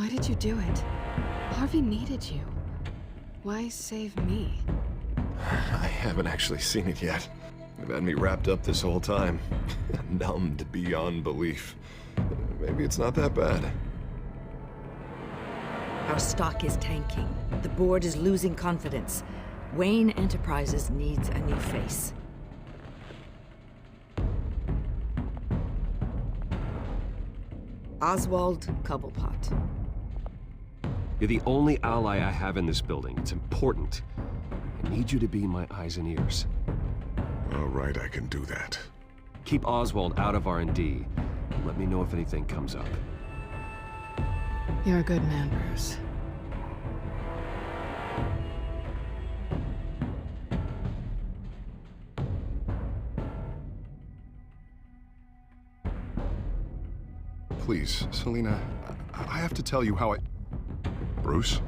Why did you do it? Harvey needed you. Why save me? I haven't actually seen it yet. They've had me wrapped up this whole time. Numbed beyond belief. Maybe it's not that bad. Our stock is tanking. The board is losing confidence. Wayne Enterprises needs a new face. Oswald Cobblepot. You're the only ally I have in this building. It's important. I need you to be my eyes and ears. All right, I can do that. Keep Oswald out of R&D. Let me know if anything comes up. You're a good man, Bruce. Please, Selina, I have to tell you how I... Bruce?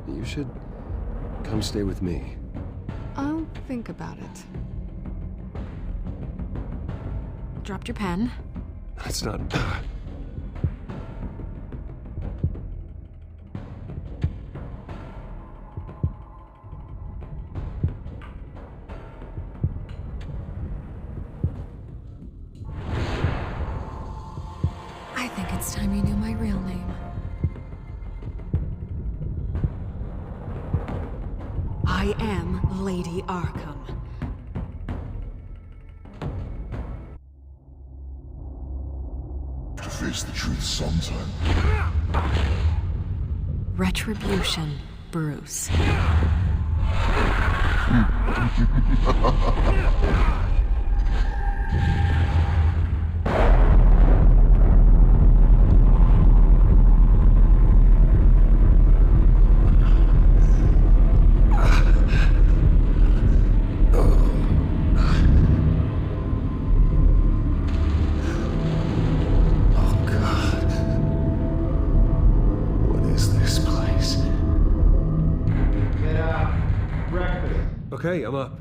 You should come stay with me. I'll think about it. Dropped your pen. That's not... I think it's time you knew my real name. I am Lady Arkham. To face the truth sometime. Retribution, Bruce. Okay, I'm up.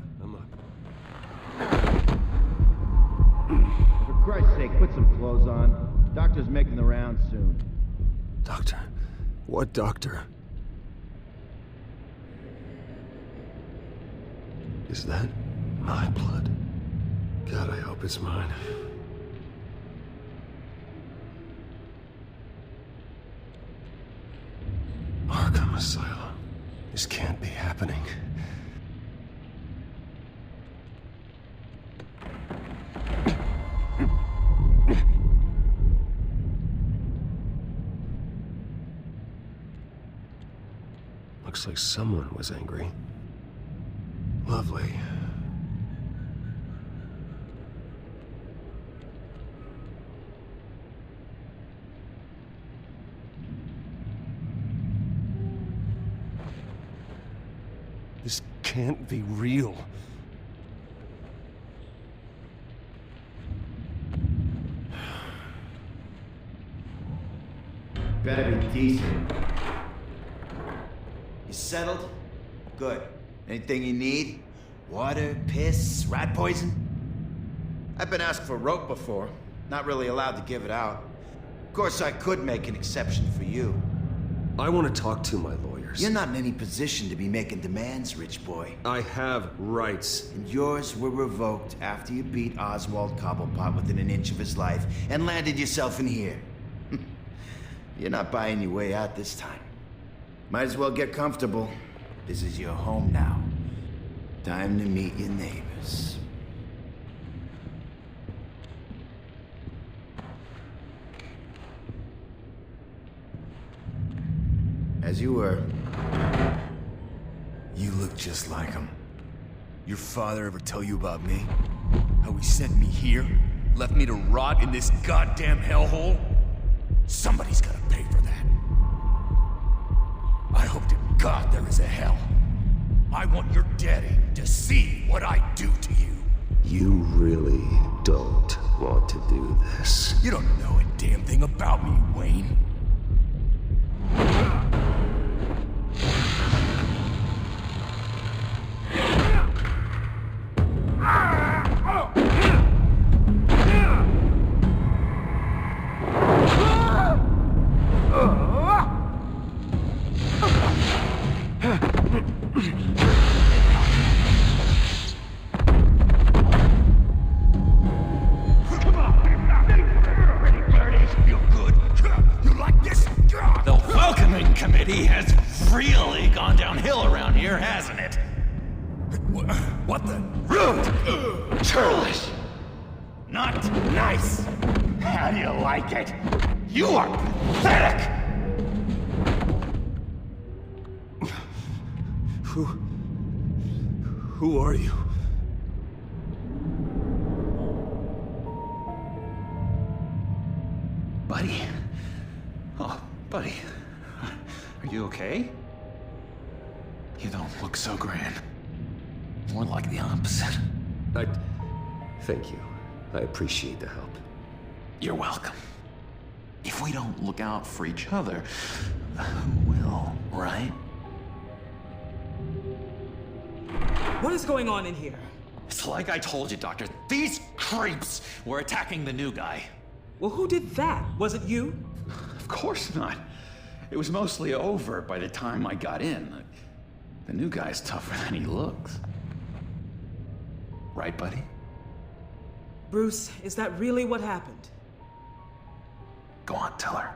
For Christ's sake, put some clothes on. Doctor's making the rounds soon. Doctor? What doctor? Is that my blood? God, I hope it's mine. Arkham Asylum. This can't be happening. Looks like someone was angry. Lovely. This can't be real. Better be decent. You settled? Good. Anything you need? Water, piss, rat poison? I've been asked for rope before. Not really allowed to give it out. Of course, I could make an exception for you. I want to talk to my lawyers. You're not in any position to be making demands, rich boy. I have rights. And yours were revoked after you beat Oswald Cobblepot within an inch of his life and landed yourself in here. You're not buying your way out this time. Might as well get comfortable. This is your home now. Time to meet your neighbors. As you were. You look just like him. Your father ever tell you about me? How he sent me here? Left me to rot in this goddamn hellhole? Somebody's gotta pay for that. I hope to God there is a hell. I want your daddy to see what I do to you. You really don't want to do this. You don't know a damn thing about me, Wayne. Security has really gone downhill around here, hasn't it? What the? Rude! Churlish! Not nice! How do you like it? You are pathetic! Who are you? Buddy? Oh, buddy. Are you okay? You don't look so grand. More like the opposite. Thank you. I appreciate the help. You're welcome. If we don't look out for each other, who will, right? What is going on in here? It's like I told you, Doctor. These creeps were attacking the new guy. Well, who did that? Was it you? Of course not. It was mostly over by the time I got in. The new guy's tougher than he looks. Right, buddy? Bruce, is that really what happened? Go on, tell her.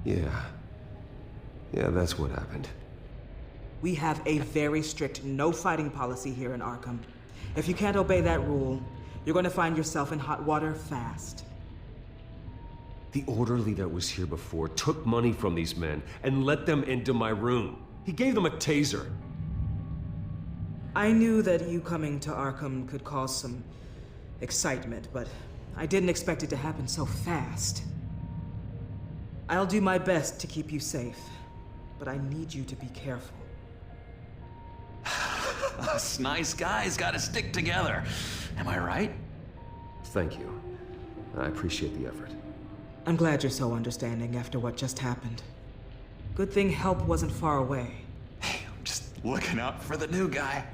Yeah, that's what happened. We have a very strict no fighting policy here in Arkham. If you can't obey that rule, you're going to find yourself in hot water fast. The orderly that was here before took money from these men and let them into my room. He gave them a taser. I knew that you coming to Arkham could cause some excitement, but I didn't expect it to happen so fast. I'll do my best to keep you safe, but I need you to be careful. Us nice guys gotta stick together. Am I right? Thank you. I appreciate the effort. I'm glad you're so understanding after what just happened. Good thing help wasn't far away. Hey, I'm just looking out for the new guy.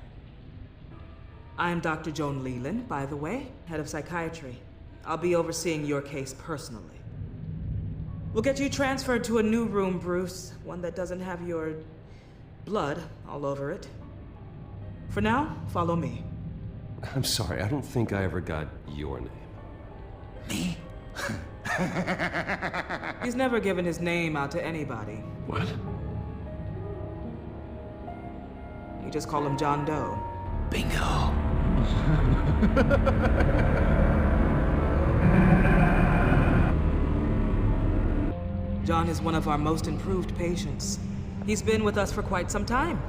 I'm Dr. Joan Leland, by the way, head of psychiatry. I'll be overseeing your case personally. We'll get you transferred to a new room, Bruce. One that doesn't have your blood all over it. For now, follow me. I'm sorry, I don't think I ever got your name. Me? He's never given his name out to anybody. What? We just call him John Doe. Bingo. John is one of our most improved patients. He's been with us for quite some time.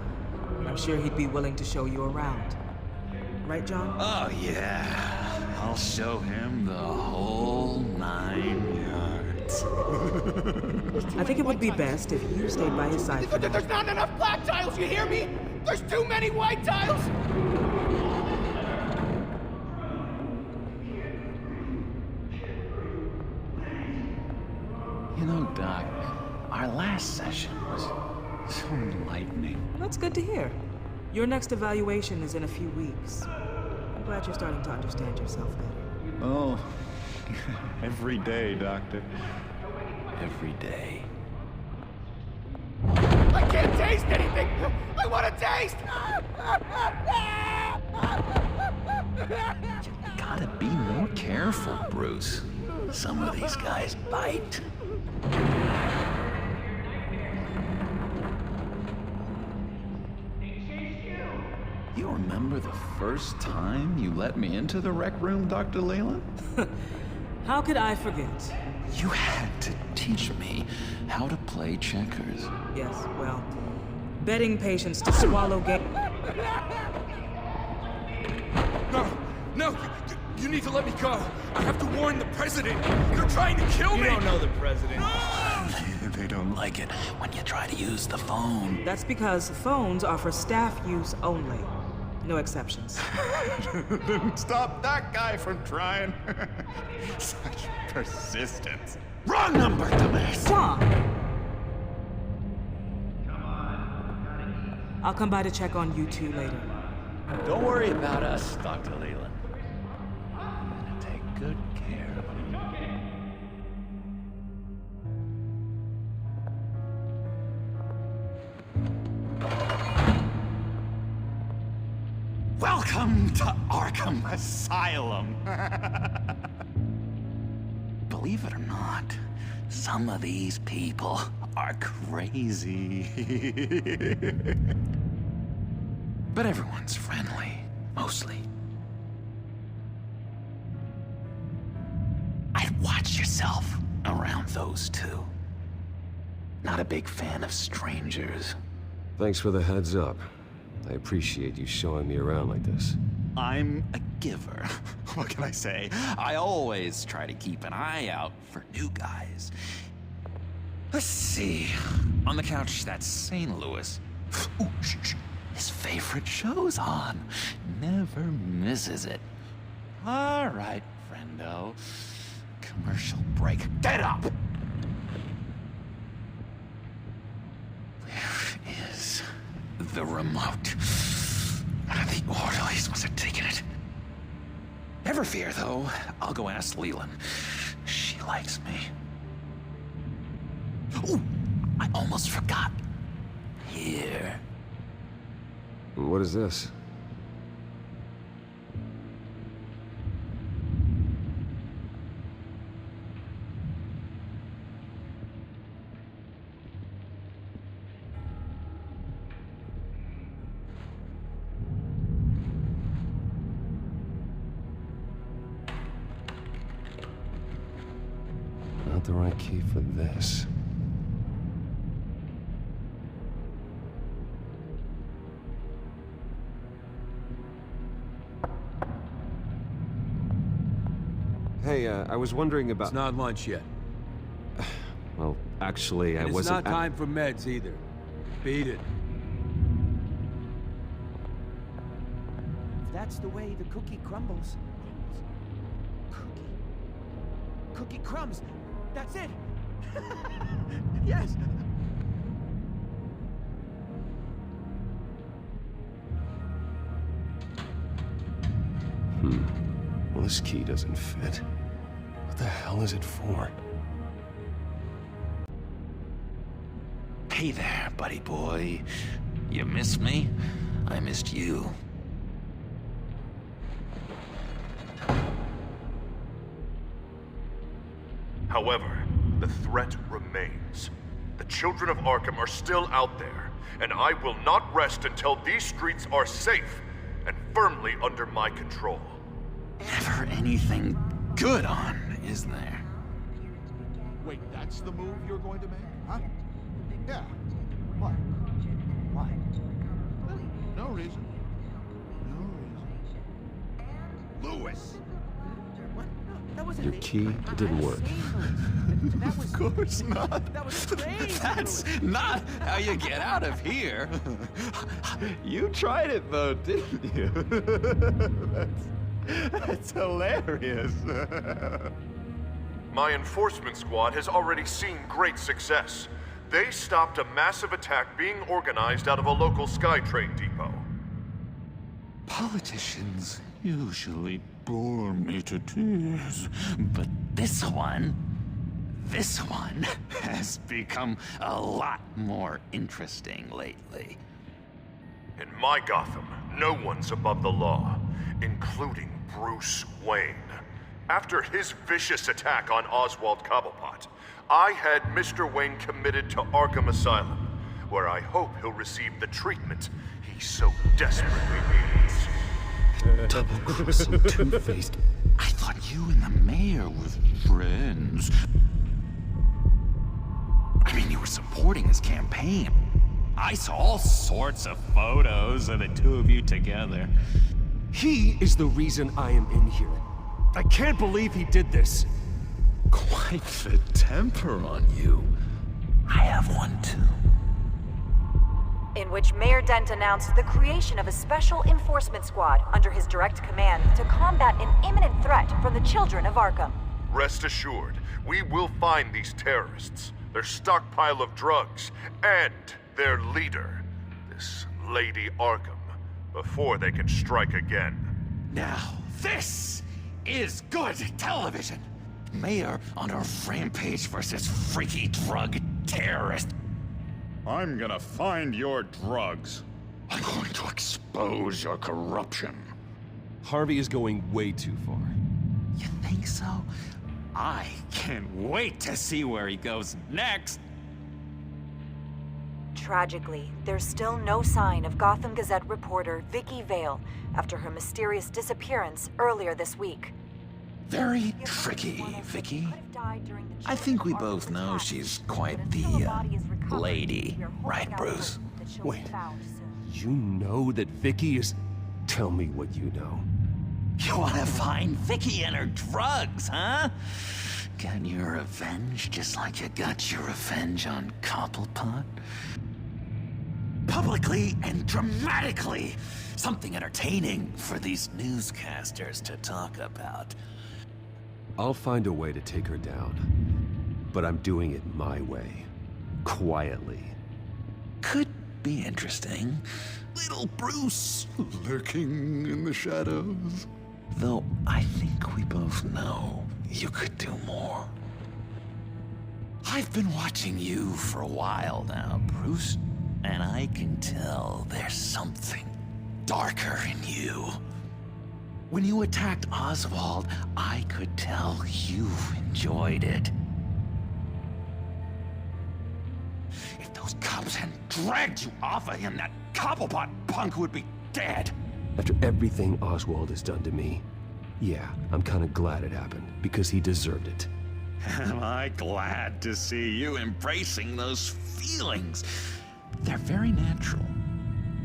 I'm sure he'd be willing to show you around. Right, John? Oh, yeah. I'll show him the whole 9 yards. I think it would be best if you stayed by his side. There's not enough black tiles, you hear me? There's too many white tiles! You know, Doc, our last session was so enlightening. That's good to hear. Your next evaluation is in a few weeks. I'm glad you're starting to understand yourself better. Oh, every day, Doctor. Every day. I can't taste anything! I want to taste! You gotta be more careful, Bruce. Some of these guys bite. You remember the first time you let me into the rec room, Dr. Leland? How could I forget? You had to teach me how to play checkers. Yes, well, betting patients to swallow No! You need to let me go! I have to warn the president! They're trying to kill me! You don't know the president. They don't like it when you try to use the phone. That's because phones are for staff use only. No exceptions. Didn't stop that guy from trying. Such persistence. Wrong number, dumbass! Come I'll come by to check on you two later. Don't worry about us, Dr. Leland. I'm gonna take good care of you. Welcome to Arkham Asylum. Believe it or not, Some of these people are crazy. But everyone's friendly, mostly. I'd watch yourself around those two. Not a big fan of strangers. Thanks for the heads up. I appreciate you showing me around like this. I'm a giver. What can I say? I always try to keep an eye out for new guys. Let's see. On the couch, that's St. Louis. Ooh, shh. His favorite show's on. Never misses it. All right, friendo. Commercial break. Get up! Where is the remote? One of the orderlies must have taken it. Never fear, though. I'll go ask Leland. She likes me. Ooh, I almost forgot. Here. What is this? Not the right key for this. Hey, I was wondering about... It's not lunch yet. Well, actually, I It's wasn't... not time for meds either. Beat it. That's the way the cookie crumbles. Cookie crumbs. That's it. Yes. Well, this key doesn't fit. What the hell is it for? Hey there, buddy boy. You missed me? I missed you. However, the threat remains. The Children of Arkham are still out there, and I will not rest until these streets are safe and firmly under my control. Never anything good on, is there? Wait, that's the move you're going to make? Huh? Yeah. Why? Why? No reason. No reason. Lewis! What? No, that was Your key didn't work. Of course not. That was crazy. That's not how you get out of here. You tried it though, didn't you? That's hilarious. My enforcement squad has already seen great success. They stopped a massive attack being organized out of a local SkyTrain depot. Politicians usually bore me to tears, but this one has become a lot more interesting lately. In my Gotham, no one's above the law, including Bruce Wayne. After his vicious attack on Oswald Cobblepot, I had Mr. Wayne committed to Arkham Asylum, where I hope he'll receive the treatment he so desperately needs. Double-crossing two-faced. I thought you and the mayor were friends. I mean, you were supporting his campaign. I saw all sorts of photos of the two of you together. He is the reason I am in here. I can't believe he did this. Quite the temper on you. I have one too. In which Mayor Dent announced the creation of a special enforcement squad under his direct command to combat an imminent threat from the Children of Arkham. Rest assured, we will find these terrorists, their stockpile of drugs, and their leader, this Lady Arkham, before they can strike again. Now, this is good television. Mayor on a rampage versus freaky drug terrorist. I'm gonna find your drugs. I'm going to expose your corruption. Harvey is going way too far. You think so? I can't wait to see where he goes next. Tragically, there's still no sign of Gotham Gazette reporter Vicki Vale after her mysterious disappearance earlier this week. Very tricky, Vicki. I think we both know she's quite the, lady, right, Bruce? Wait, you know that Vicki is... Tell me what you know. You wanna find Vicki and her drugs, huh? Get your revenge just like you got your revenge on Cobblepot? Publicly and dramatically! Something entertaining for these newscasters to talk about. I'll find a way to take her down. But I'm doing it my way. Quietly. Could be interesting. Little Bruce. Lurking in the shadows. Though I think we both know you could do more. I've been watching you for a while now, Bruce, and I can tell there's something darker in you. When you attacked Oswald, I could tell you enjoyed it. If those cops hadn't dragged you off of him, that Cobblepot punk would be dead. After everything Oswald has done to me, yeah, I'm kind of glad it happened, because he deserved it. Am I glad to see you embracing those feelings? They're very natural.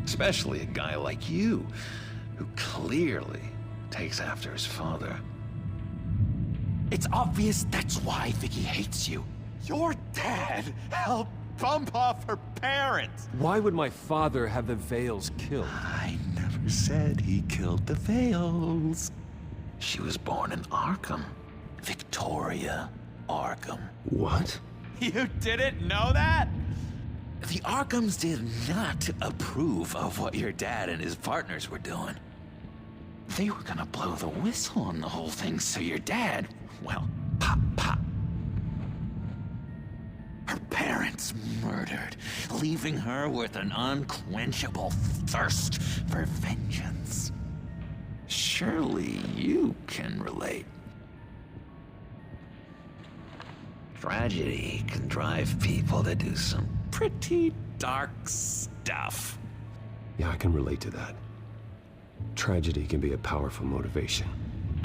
Especially a guy like you, who clearly takes after his father. It's obvious that's why Vicki hates you. Your dad helped bump off her parents. Why would my father have the Vales killed? I never said he killed the Vales. She was born in Arkham. Victoria Arkham. What? You didn't know that? The Arkhams did not approve of what your dad and his partners were doing. They were gonna blow the whistle on the whole thing, so your dad, well, pop, pop. Her parents murdered, leaving her with an unquenchable thirst for vengeance. Surely you can relate. Tragedy can drive people to do some pretty dark stuff. Yeah, I can relate to that. Tragedy can be a powerful motivation.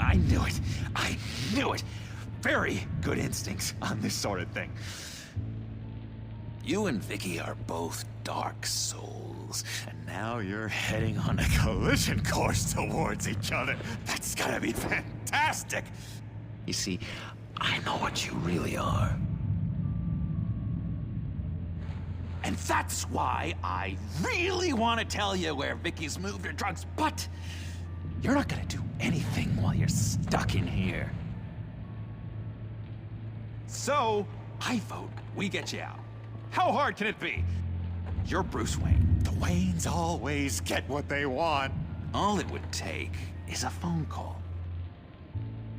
I knew it. I knew it. Very good instincts on this sort of thing. You and Vicki are both dark souls, and now you're heading on a collision course towards each other. That's gonna be fantastic! You see, I know what you really are. And that's why I really want to tell you where Vicki's moved her drugs, but you're not gonna do anything while you're stuck in here. So, I vote we get you out. How hard can it be? You're Bruce Wayne. The Waynes always get what they want. All it would take is a phone call.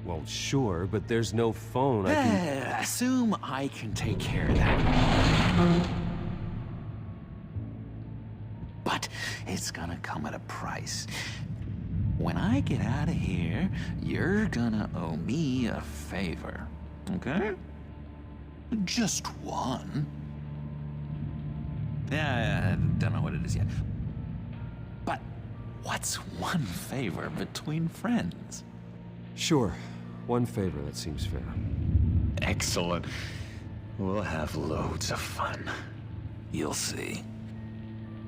Well, sure, but there's no phone. I can... Assume I can take care of that. But it's gonna come at a price. When I get out of here, you're gonna owe me a favor, okay? Just one. Yeah, I don't know what it is yet. But what's one favor between friends? Sure. One favor, that seems fair. Excellent. We'll have loads of fun. You'll see.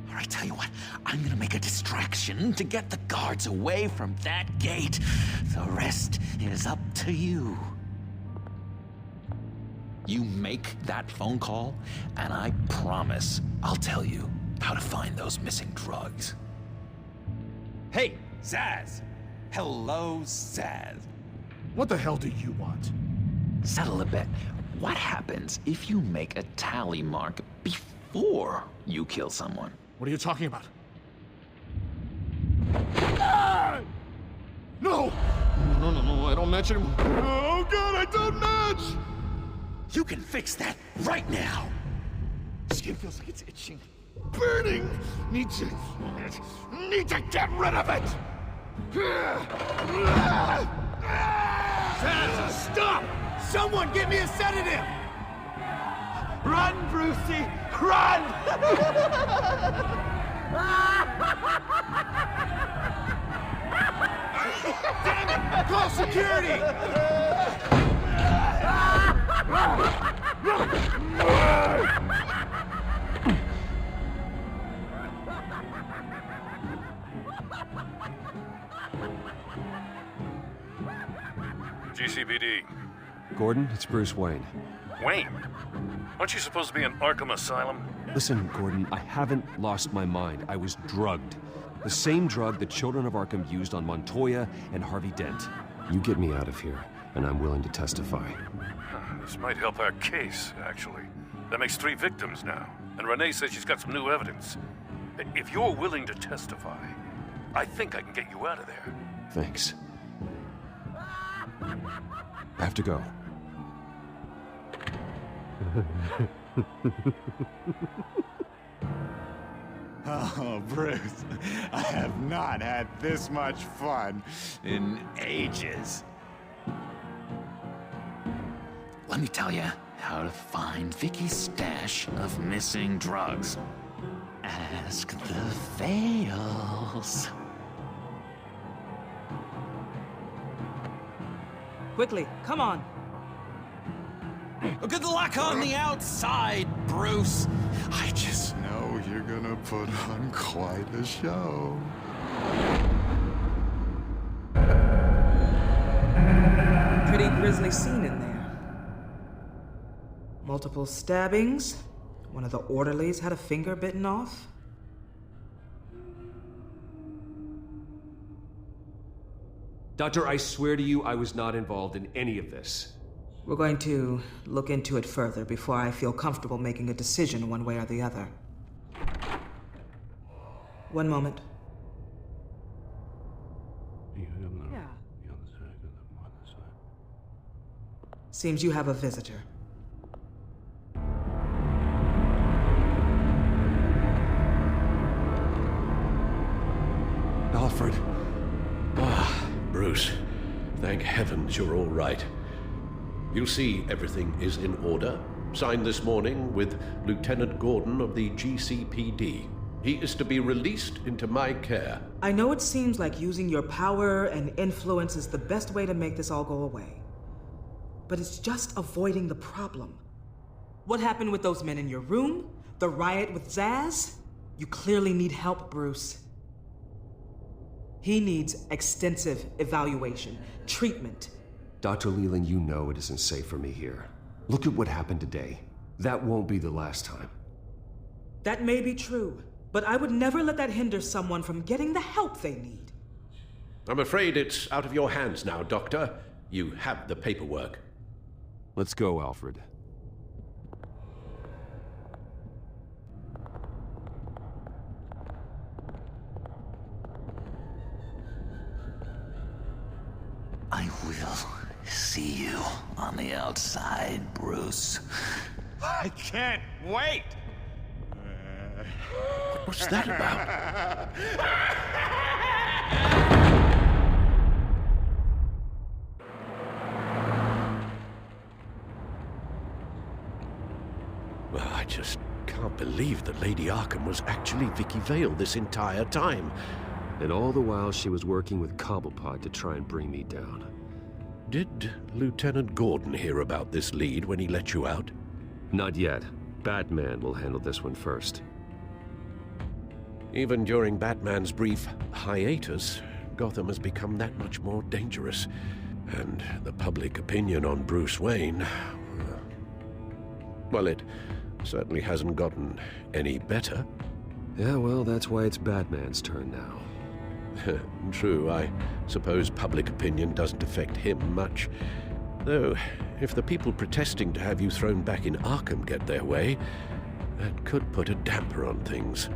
All right, tell you what. I'm gonna make a distraction to get the guards away from that gate. The rest is up to you. You make that phone call, and I promise I'll tell you how to find those missing drugs. Hey, Zaz! Hello, Zaz. What the hell do you want? Settle a bet. What happens if you make a tally mark before you kill someone? What are you talking about? Ah! No! No, I don't match anymore. Oh god, I don't match! You can fix that right now! Skin feels like it's itching. Burning! Need to get rid of it! Zaz, stop! Someone get me a sedative! Run, Brucey! Run! Damn it! Call security! GCPD. Gordon, it's Bruce Wayne. Wayne? Aren't you supposed to be in Arkham Asylum? Listen, Gordon, I haven't lost my mind. I was drugged. The same drug the Children of Arkham used on Montoya and Harvey Dent. You get me out of here, and I'm willing to testify. This might help our case, actually. That makes 3 victims now, and Renee says she's got some new evidence. If you're willing to testify, I think I can get you out of there. Thanks. I have to go. Oh, Bruce, I have not had this much fun in ages. Let me tell you how to find Vicky's stash of missing drugs. Ask the Vales. Quickly, come on. Good luck on the outside, Bruce. I just know you're gonna put on quite a show. Pretty grisly scene in there. Multiple stabbings. One of the orderlies had a finger bitten off. Doctor, I swear to you, I was not involved in any of this. We're going to look into it further before I feel comfortable making a decision one way or the other. One moment. Yeah. Seems you have a visitor. Alfred. Bruce, thank heavens you're all right. You'll see everything is in order. Signed this morning with Lieutenant Gordon of the GCPD. He is to be released into my care. I know it seems like using your power and influence is the best way to make this all go away. But it's just avoiding the problem. What happened with those men in your room? The riot with Zaz? You clearly need help, Bruce. He needs extensive evaluation, treatment. Dr. Leland, you know it isn't safe for me here. Look at what happened today. That won't be the last time. That may be true, but I would never let that hinder someone from getting the help they need. I'm afraid it's out of your hands now, Doctor. You have the paperwork. Let's go, Alfred. I will see you on the outside, Bruce. I can't wait! What's that about? Well, I just can't believe that Lady Arkham was actually Vicki Vale this entire time. And all the while she was working with Cobblepot to try and bring me down. Did Lieutenant Gordon hear about this lead when he let you out? Not yet. Batman will handle this one first. Even during Batman's brief hiatus, Gotham has become that much more dangerous. And the public opinion on Bruce Wayne... well, it certainly hasn't gotten any better. Yeah, well, that's why it's Batman's turn now. True, I suppose public opinion doesn't affect him much. Though, if the people protesting to have you thrown back in Arkham get their way, that could put a damper on things.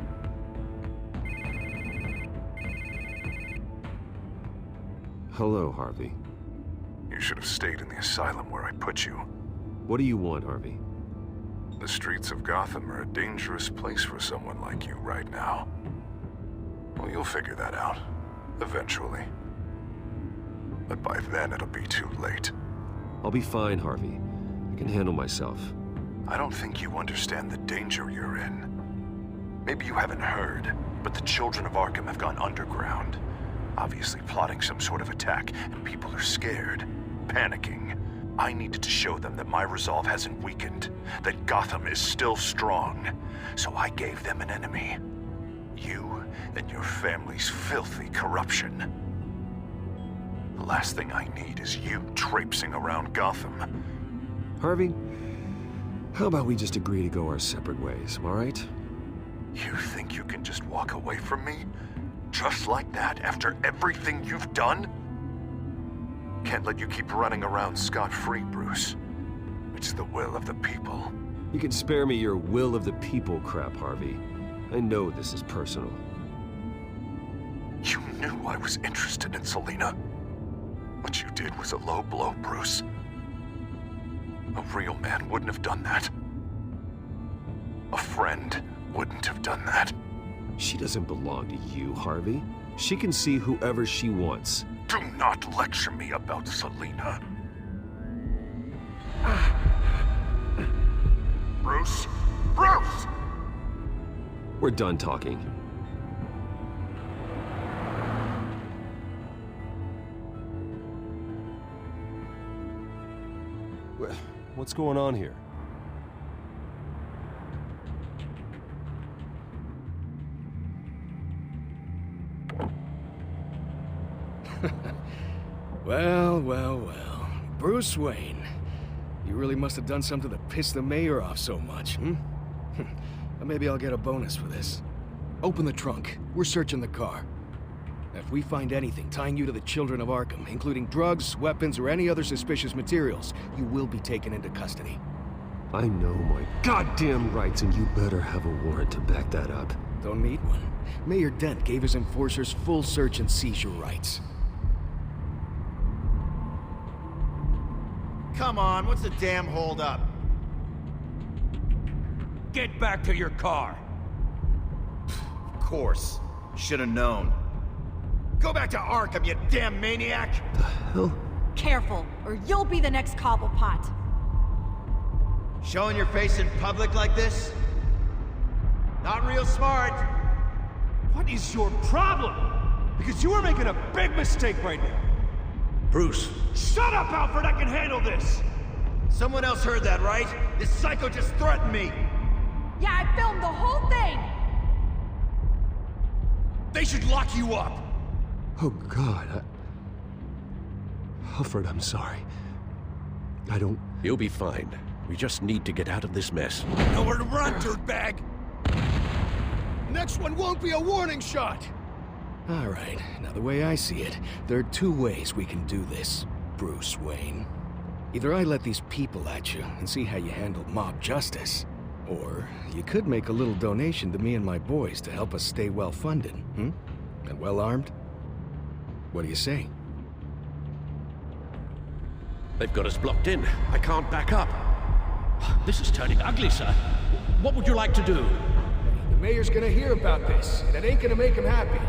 Hello, Harvey. You should have stayed in the asylum where I put you. What do you want, Harvey? The streets of Gotham are a dangerous place for someone like you right now. Well, you'll figure that out, eventually. But by then it'll be too late. I'll be fine, Harvey. I can handle myself. I don't think you understand the danger you're in. Maybe you haven't heard, but the Children of Arkham have gone underground. Obviously plotting some sort of attack, and people are scared, panicking. I needed to show them that my resolve hasn't weakened, that Gotham is still strong. So I gave them an enemy. You and your family's filthy corruption. The last thing I need is you traipsing around Gotham. Harvey, how about we just agree to go our separate ways, all right? You think you can just walk away from me? Just like that, after everything you've done? Can't let you keep running around scot-free, Bruce. It's the will of the people. You can spare me your will of the people crap, Harvey. I know this is personal. You knew I was interested in Selina. What you did was a low blow, Bruce. A real man wouldn't have done that. A friend wouldn't have done that. She doesn't belong to you, Harvey. She can see whoever she wants. Do not lecture me about Selina. Bruce? Bruce! We're done talking. What's going on here? Well. Bruce Wayne. You really must have done something to piss the mayor off so much, hmm? Maybe I'll get a bonus for this. Open the trunk. We're searching the car. If we find anything tying you to the Children of Arkham, including drugs, weapons, or any other suspicious materials, you will be taken into custody. I know my goddamn rights, and you better have a warrant to back that up. Don't need one. Mayor Dent gave his enforcers full search and seizure rights. Come on, what's the damn holdup? Get back to your car! Of course. Should have known. Go back to Arkham, you damn maniac! The hell? Careful, or you'll be the next Cobblepot. Showing your face in public like this? Not real smart. What is your problem? Because you are making a big mistake right now. Bruce. Shut up, Alfred! I can handle this! Someone else heard that, right? This psycho just threatened me! Yeah, I filmed the whole thing! They should lock you up! Oh, God. Alfred, I'm sorry. I don't... You'll be fine. We just need to get out of this mess. Nowhere to run, dirtbag! Next one won't be a warning shot! All right, now the way I see it, there are two ways we can do this, Bruce Wayne. Either I let these people at you and see how you handle mob justice, or you could make a little donation to me and my boys to help us stay well-funded, And well-armed? What do you say? They've got us blocked in. I can't back up. This is turning ugly, sir. What would you like to do? The mayor's gonna hear about this, and it ain't gonna make him happy.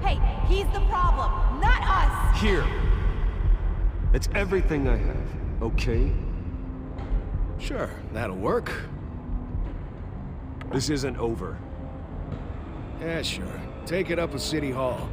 Hey, he's the problem, not us! Here. It's everything I have, okay? Sure, that'll work. This isn't over. Yeah, sure. Take it up with City Hall.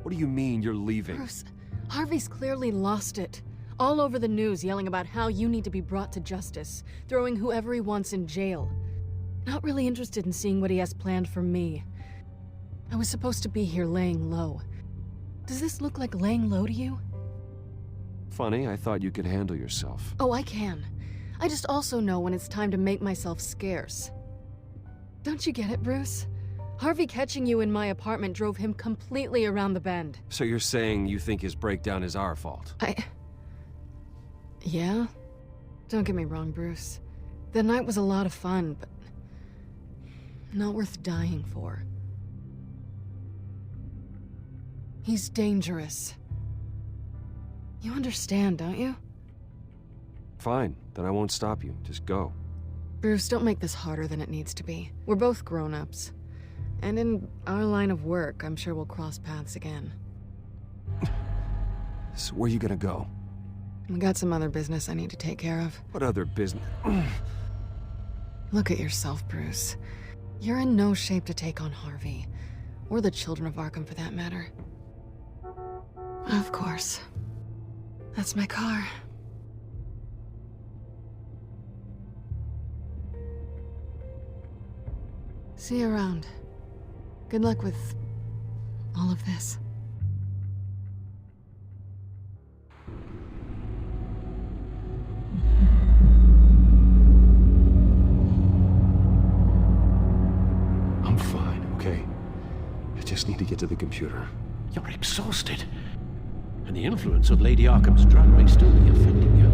What do you mean you're leaving? Bruce, Harvey's clearly lost it. All over the news yelling about how you need to be brought to justice, throwing whoever he wants in jail. Not really interested in seeing what he has planned for me. I was supposed to be here laying low. Does this look like laying low to you? Funny, I thought you could handle yourself. Oh, I can. I just also know when it's time to make myself scarce. Don't you get it, Bruce? Harvey catching you in my apartment drove him completely around the bend. So you're saying you think his breakdown is our fault? Yeah? Don't get me wrong, Bruce. The night was a lot of fun, but not worth dying for. He's dangerous. You understand, don't you? Fine, then I won't stop you. Just go. Bruce, don't make this harder than it needs to be. We're both grown-ups. And in our line of work, I'm sure we'll cross paths again. So where are you gonna go? I got some other business I need to take care of. What other business? Look at yourself, Bruce. You're in no shape to take on Harvey. Or the Children of Arkham, for that matter. Of course. That's my car. See you around. Good luck with all of this. I'm fine, okay? I just need to get to the computer. You're exhausted. And the influence of Lady Arkham's drug may still be affecting you.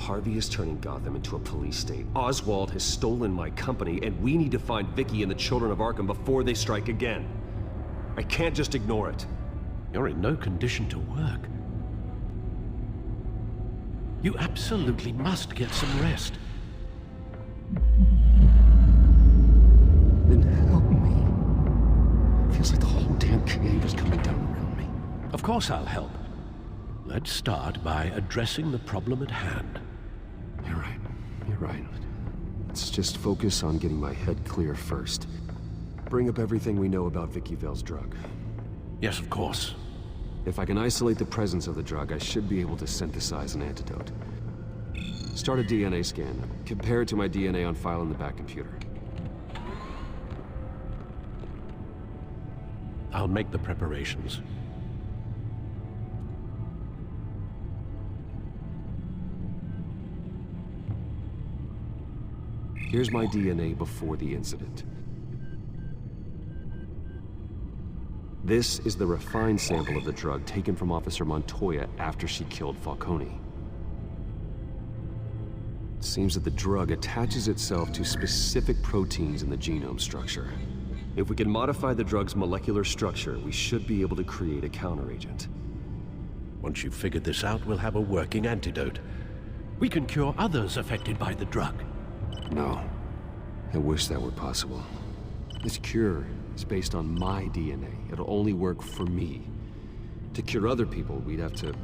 Harvey is turning Gotham into a police state. Oswald has stolen my company, and we need to find Vicki and the Children of Arkham before they strike again. I can't just ignore it. You're in no condition to work. You absolutely must get some rest. Then help me. Feels like the whole damn cave is coming down around me. Of course I'll help. Let's start by addressing the problem at hand. You're right. You're right. Let's just focus on getting my head clear first. Bring up everything we know about Vicki Vale's drug. Yes, of course. If I can isolate the presence of the drug, I should be able to synthesize an antidote. Start a DNA scan. Compare it to my DNA on file in the back computer. I'll make the preparations. Here's my DNA before the incident. This is the refined sample of the drug taken from Officer Montoya after she killed Falcone. It seems that the drug attaches itself to specific proteins in the genome structure. If we can modify the drug's molecular structure, we should be able to create a counteragent. Once you've figured this out, we'll have a working antidote. We can cure others affected by the drug. No. I wish that were possible. This cure is based on my DNA. It'll only work for me. To cure other people, we'd have to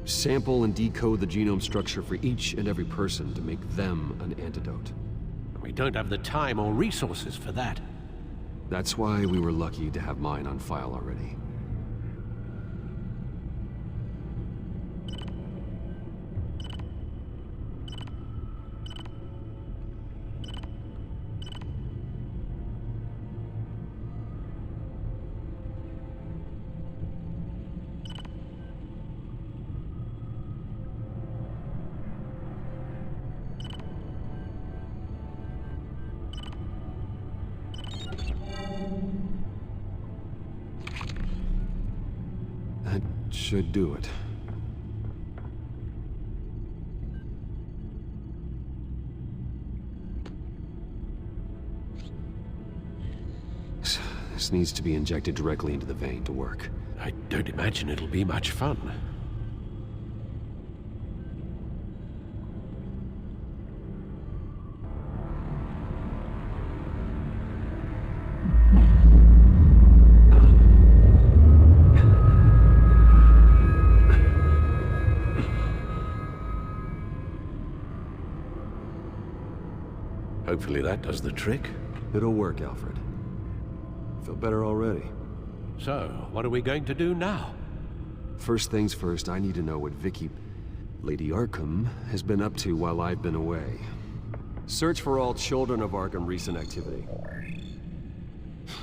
sample and decode the genome structure for each and every person to make them an antidote. We don't have the time or resources for that. That's why we were lucky to have mine on file already. That should do it. This needs to be injected directly into the vein to work. I don't imagine it'll be much fun. Hopefully that does the trick. It'll work, Alfred. Feel better already. So, what are we going to do now? First things first, I need to know what Lady Arkham, has been up to while I've been away. Search for all Children of Arkham recent activity.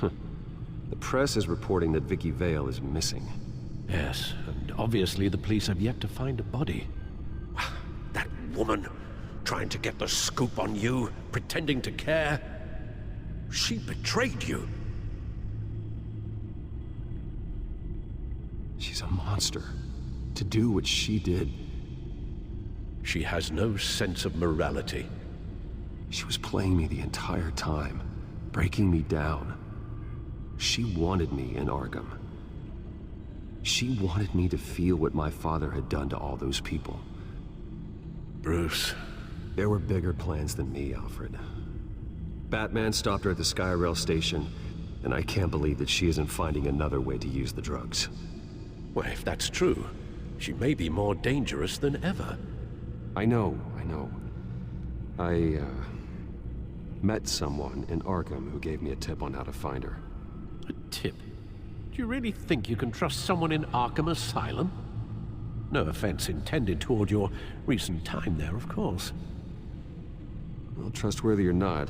The press is reporting that Vicki Vale is missing. Yes, and obviously the police have yet to find a body. That woman, trying to get the scoop on you, pretending to care. She betrayed you. She's a monster. To do what she did. She has no sense of morality. She was playing me the entire time, breaking me down. She wanted me in Arkham. She wanted me to feel what my father had done to all those people. Bruce. There were bigger plans than me, Alfred. Batman stopped her at the Skyrail station, and I can't believe that she isn't finding another way to use the drugs. Well, if that's true, she may be more dangerous than ever. I know. I met someone in Arkham who gave me a tip on how to find her. A tip? Do you really think you can trust someone in Arkham Asylum? No offense intended toward your recent time there, of course. Well, trustworthy or not,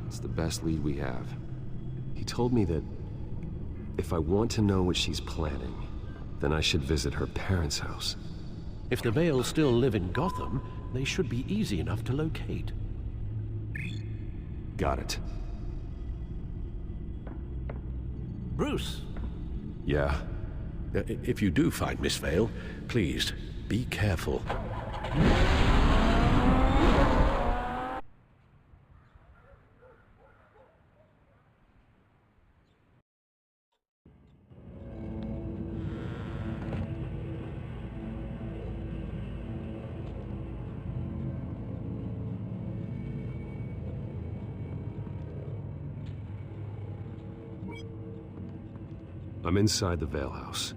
it's the best lead we have. He told me that if I want to know what she's planning, then I should visit her parents' house. If the Vale still live in Gotham, they should be easy enough to locate. Got it. Bruce! Yeah? If you do find Miss Vale, please, be careful. I'm inside the Vale house.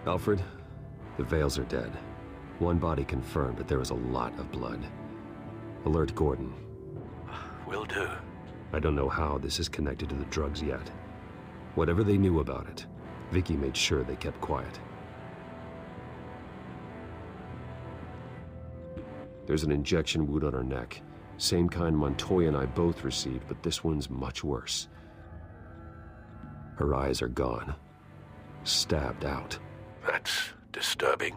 Alfred, the Vales are dead. One body confirmed, but there was a lot of blood. Alert Gordon. Will do. I don't know how this is connected to the drugs yet. Whatever they knew about it, Vicki made sure they kept quiet. There's an injection wound on her neck. Same kind Montoya and I both received, but this one's much worse. Her eyes are gone. Stabbed out. That's disturbing.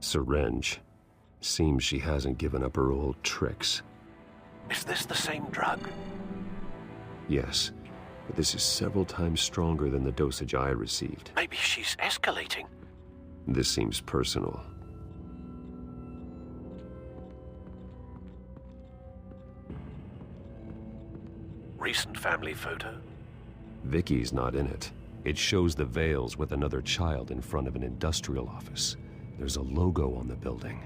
Syringe. Seems she hasn't given up her old tricks. Is this the same drug? Yes, but this is several times stronger than the dosage I received. Maybe she's escalating. This seems personal. Recent family photo? Vicki's not in it. It shows the Vales with another child in front of an industrial office. There's a logo on the building.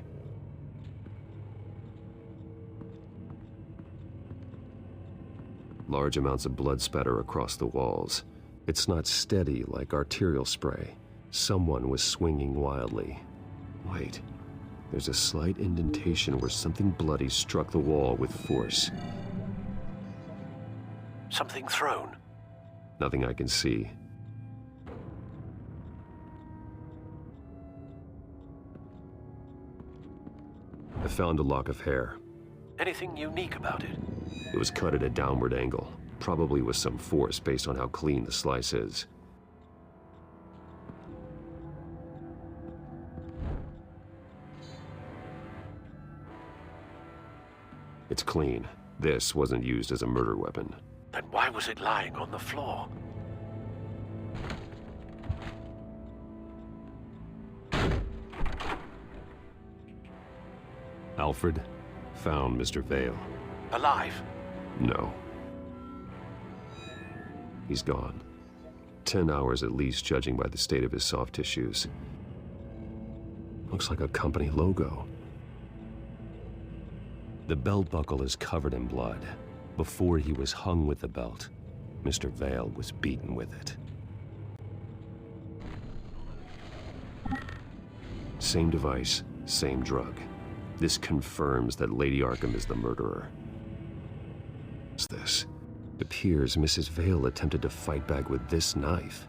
Large amounts of blood spatter across the walls. It's not steady like arterial spray. Someone was swinging wildly. Wait, there's a slight indentation where something bloody struck the wall with force. Something thrown? Nothing I can see. I found a lock of hair. Anything unique about it? It was cut at a downward angle, probably with some force based on how clean the slice is. It's clean. This wasn't used as a murder weapon. Then why was it lying on the floor? Alfred found Mr. Vale. Alive? No. He's gone. 10 hours at least, judging by the state of his soft tissues. Looks like a company logo. The belt buckle is covered in blood. Before he was hung with the belt, Mr. Vale was beaten with it. Same device, same drug. This confirms that Lady Arkham is the murderer. What's this? It appears Mrs. Vale attempted to fight back with this knife,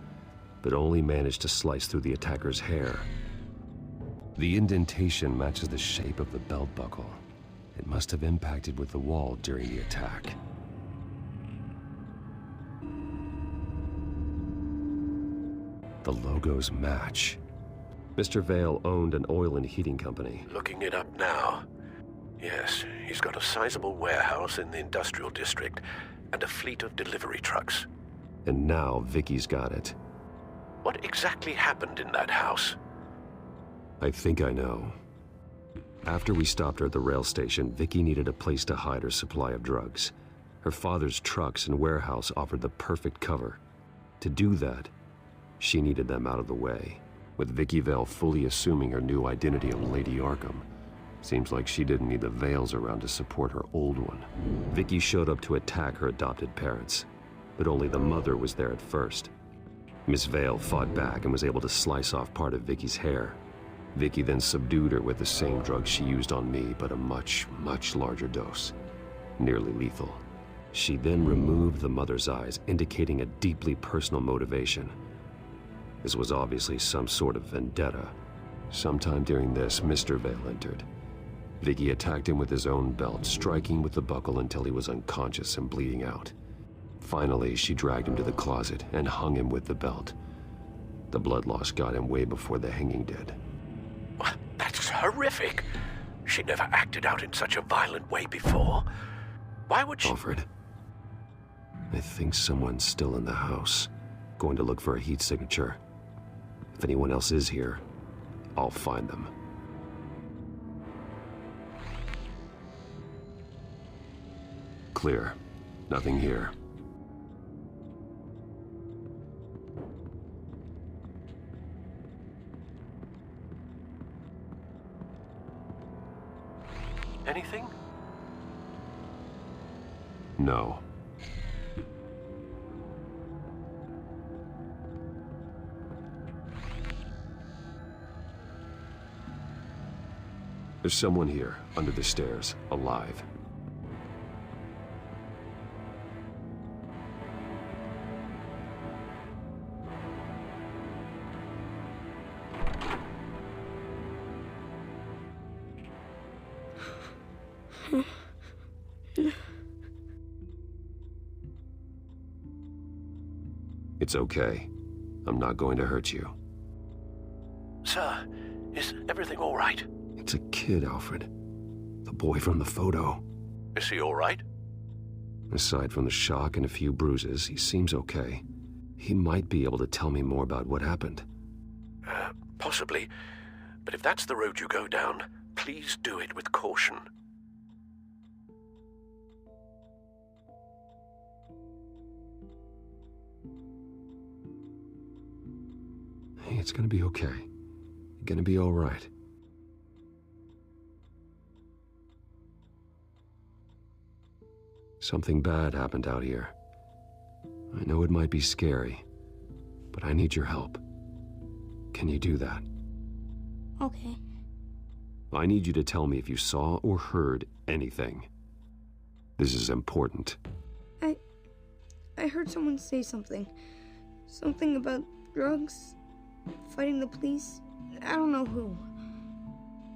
but only managed to slice through the attacker's hair. The indentation matches the shape of the belt buckle. It must have impacted with the wall during the attack. The logos match. Mr. Vale owned an oil and heating company. Looking it up now. Yes, he's got a sizable warehouse in the industrial district and a fleet of delivery trucks. And now Vicki's got it. What exactly happened in that house? I think I know. After we stopped her at the rail station, Vicki needed a place to hide her supply of drugs. Her father's trucks and warehouse offered the perfect cover. To do that, she needed them out of the way. With Vicki Vale fully assuming her new identity of Lady Arkham, seems like she didn't need the Vales around to support her old one. Vicki showed up to attack her adopted parents, but only the mother was there at first. Miss Vale fought back and was able to slice off part of Vicki's hair. Vicki then subdued her with the same drug she used on me, but a much, much larger dose. Nearly lethal. She then removed the mother's eyes, indicating a deeply personal motivation. This was obviously some sort of vendetta. Sometime during this, Mr. Vale entered. Vicki attacked him with his own belt, striking with the buckle until he was unconscious and bleeding out. Finally, she dragged him to the closet and hung him with the belt. The blood loss got him way before the hanging did. That's horrific. She never acted out in such a violent way before. Why would she— Alfred, I think someone's still in the house. Going to look for a heat signature. If anyone else is here, I'll find them. Clear. Nothing here. Anything? No. There's someone here, under the stairs, alive. It's okay. I'm not going to hurt you. Sir, is everything all right? It's a kid, Alfred. The boy from the photo. Is he all right? Aside from the shock and a few bruises, he seems okay. He might be able to tell me more about what happened. Possibly. But if that's the road you go down, please do it with caution. Hey, it's gonna be okay. You're gonna be all right. Something bad happened out here. I know it might be scary, but I need your help. Can you do that? Okay. I need you to tell me if you saw or heard anything. This is important. I heard someone say something. Something about drugs, fighting the police. I don't know who.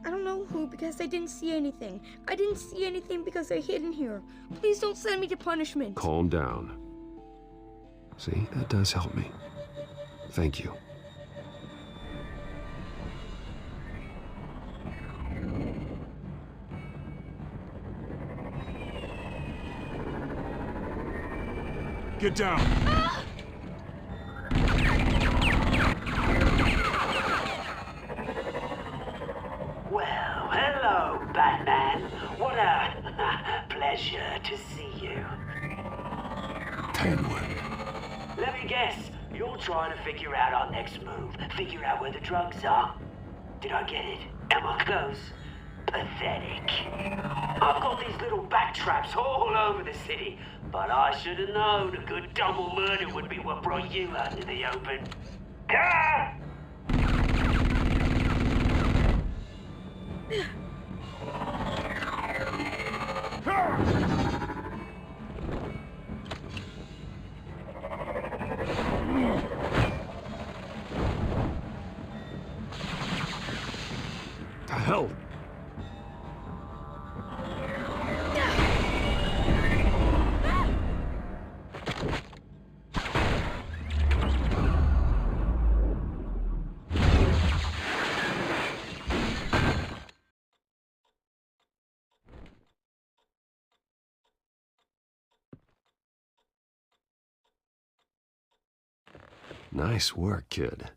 I don't know who because I didn't see anything. I didn't see anything because I hid in here. Please don't send me to punishment. Calm down. See, that does help me. Thank you. Get down! Well, hello, Batman. What a pleasure to see you. Penguin. Let me guess, you're trying to figure out our next move. Figure out where the drugs are. Did I get it? Am I close? Pathetic. I've got these little bat traps all over the city, but I should have known a good double murder would be what brought you out into the open. Ah! The hell? Nice work, kid.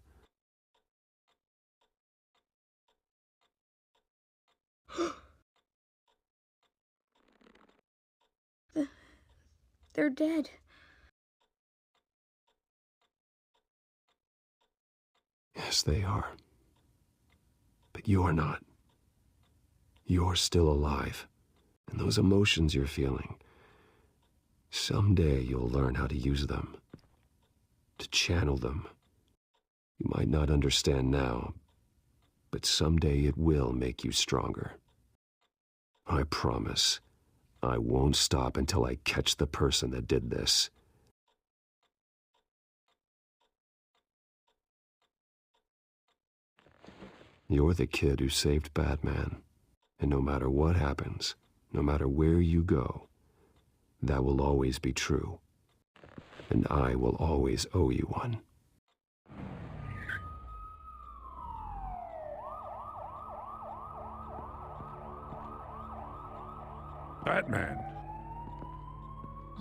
They're dead. Yes, they are. But you're not. You're still alive. And those emotions you're feeling, someday you'll learn how to use them. To channel them. You might not understand now, but someday it will make you stronger. I promise, I won't stop until I catch the person that did this. You're the kid who saved Batman, and no matter what happens, no matter where you go, that will always be true. And I will always owe you one. Batman.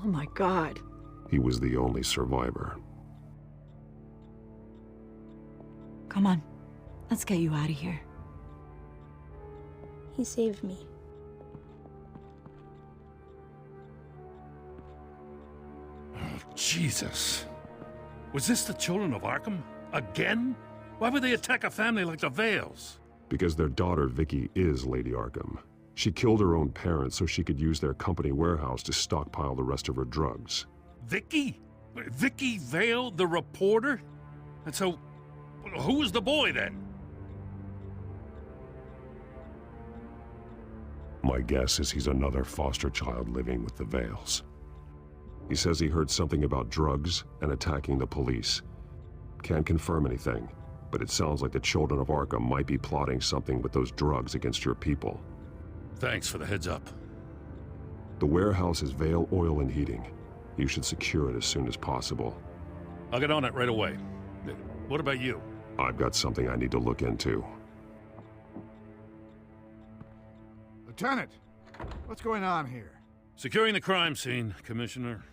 Oh my God. He was the only survivor. Come on. Let's get you out of here. He saved me. Jesus. Was this the Children of Arkham? Again? Why would they attack a family like the Vales? Because their daughter, Vicki, is Lady Arkham. She killed her own parents so she could use their company warehouse to stockpile the rest of her drugs. Vicki? Vicki Vale, the reporter? And so, who was the boy then? My guess is he's another foster child living with the Vales. He says he heard something about drugs and attacking the police. Can't confirm anything, but it sounds like the Children of Arkham might be plotting something with those drugs against your people. Thanks for the heads up. The warehouse is Vale Oil and Heating. You should secure it as soon as possible. I'll get on it right away. What about you? I've got something I need to look into. Lieutenant, what's going on here? Securing the crime scene, Commissioner.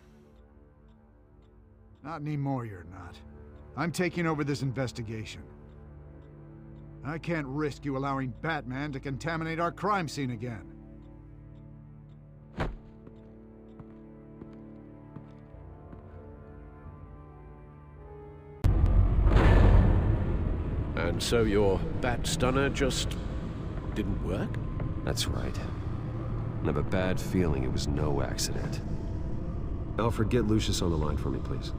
Not anymore, you're not. I'm taking over this investigation. I can't risk you allowing Batman to contaminate our crime scene again. And so your bat stunner just didn't work? That's right. I have a bad feeling it was no accident. Alfred, get Lucius on the line for me, please.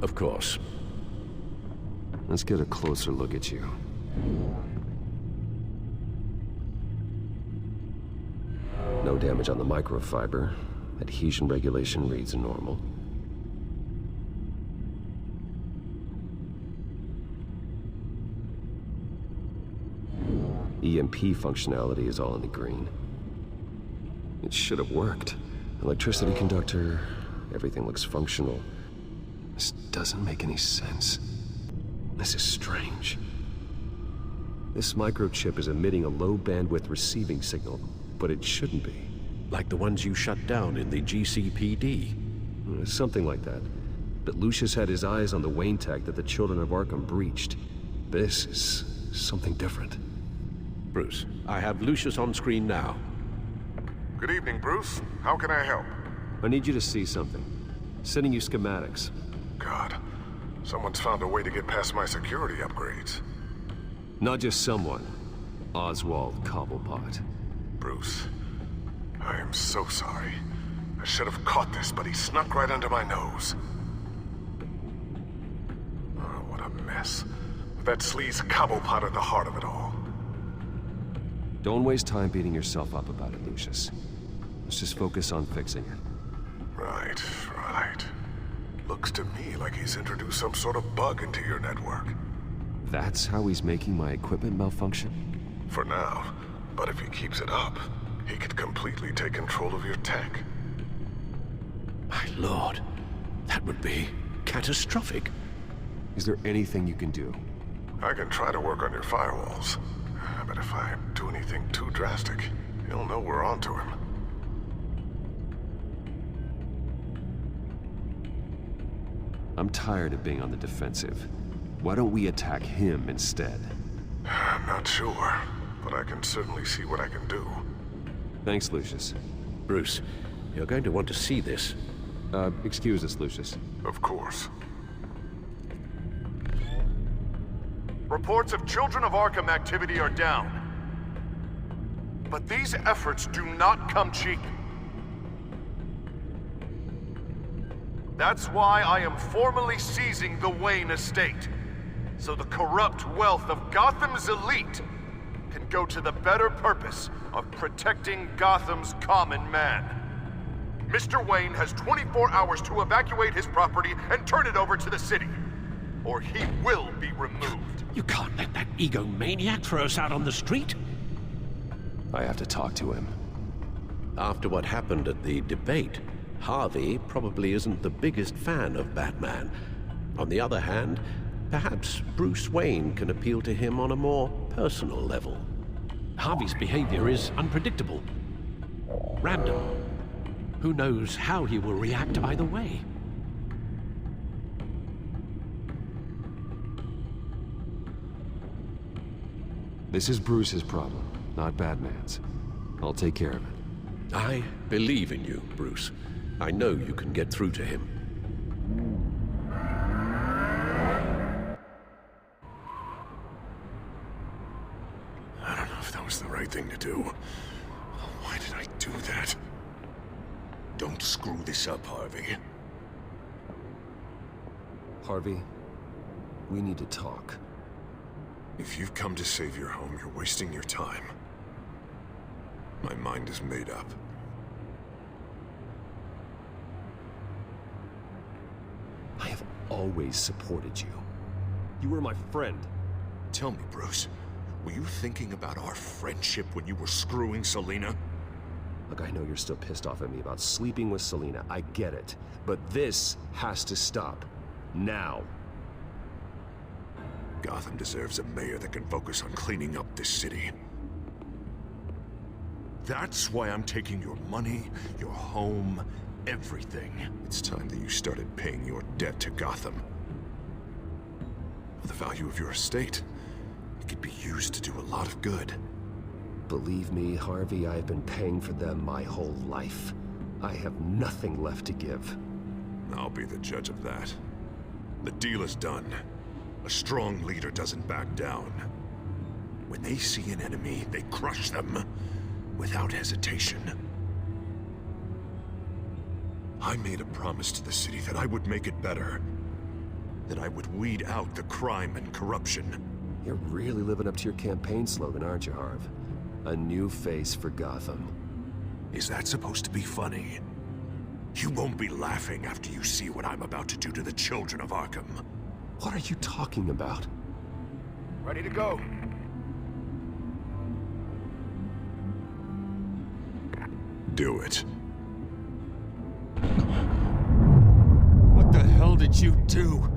Of course. Let's get a closer look at you. No damage on the microfiber. Adhesion regulation reads normal. EMP functionality is all in the green. It should have worked. Electricity conductor, everything looks functional. This doesn't make any sense. This is strange. This microchip is emitting a low-bandwidth receiving signal, but it shouldn't be. Like the ones you shut down in the GCPD? Something like that. But Lucius had his eyes on the Wayne tech that the Children of Arkham breached. This is something different. Bruce, I have Lucius on screen now. Good evening, Bruce. How can I help? I need you to see something. Sending you schematics. God, someone's found a way to get past my security upgrades. Not just someone. Oswald Cobblepot. Bruce, I am so sorry. I should have caught this, but he snuck right under my nose. Oh, what a mess. That sleaze Cobblepot at the heart of it all. Don't waste time beating yourself up about it, Lucius. Let's just focus on fixing it. Right. Looks to me like he's introduced some sort of bug into your network. That's how he's making my equipment malfunction? For now. But if he keeps it up, he could completely take control of your tech. My lord, that would be catastrophic. Is there anything you can do? I can try to work on your firewalls. But if I do anything too drastic, he'll know we're onto him. I'm tired of being on the defensive. Why don't we attack him instead? I'm not sure, but I can certainly see what I can do. Thanks, Lucius. Bruce, you're going to want to see this. Excuse us, Lucius. Of course. Reports of Children of Arkham activity are down. But these efforts do not come cheap. That's why I am formally seizing the Wayne estate, so the corrupt wealth of Gotham's elite can go to the better purpose of protecting Gotham's common man. Mr. Wayne has 24 hours to evacuate his property and turn it over to the city, or he will be removed. You can't let that egomaniac throw us out on the street. I have to talk to him. After what happened at the debate, Harvey probably isn't the biggest fan of Batman. On the other hand, perhaps Bruce Wayne can appeal to him on a more personal level. Harvey's behavior is unpredictable, random. Who knows how he will react either way? This is Bruce's problem, not Batman's. I'll take care of it. I believe in you, Bruce. I know you can get through to him. I don't know if that was the right thing to do. Why did I do that? Don't screw this up, Harvey. Harvey, we need to talk. If you've come to save your home, you're wasting your time. My mind is made up. I have always supported you. You were my friend. Tell me, Bruce, were you thinking about our friendship when you were screwing Selina? Look, I know you're still pissed off at me about sleeping with Selina. I get it. But this has to stop. Now. Gotham deserves a mayor that can focus on cleaning up this city. That's why I'm taking your money, your home, everything. It's time that you started paying your debt to Gotham. For the value of your estate, it could be used to do a lot of good. Believe me, Harvey, I've been paying for them my whole life. I have nothing left to give. I'll be the judge of that. The deal is done. A strong leader doesn't back down. When they see an enemy, they crush them without hesitation. I made a promise to the city that I would make it better. That I would weed out the crime and corruption. You're really living up to your campaign slogan, aren't you, Harv? A new face for Gotham. Is that supposed to be funny? You won't be laughing after you see what I'm about to do to the Children of Arkham. What are you talking about? Ready to go. Do it. What the hell did you do?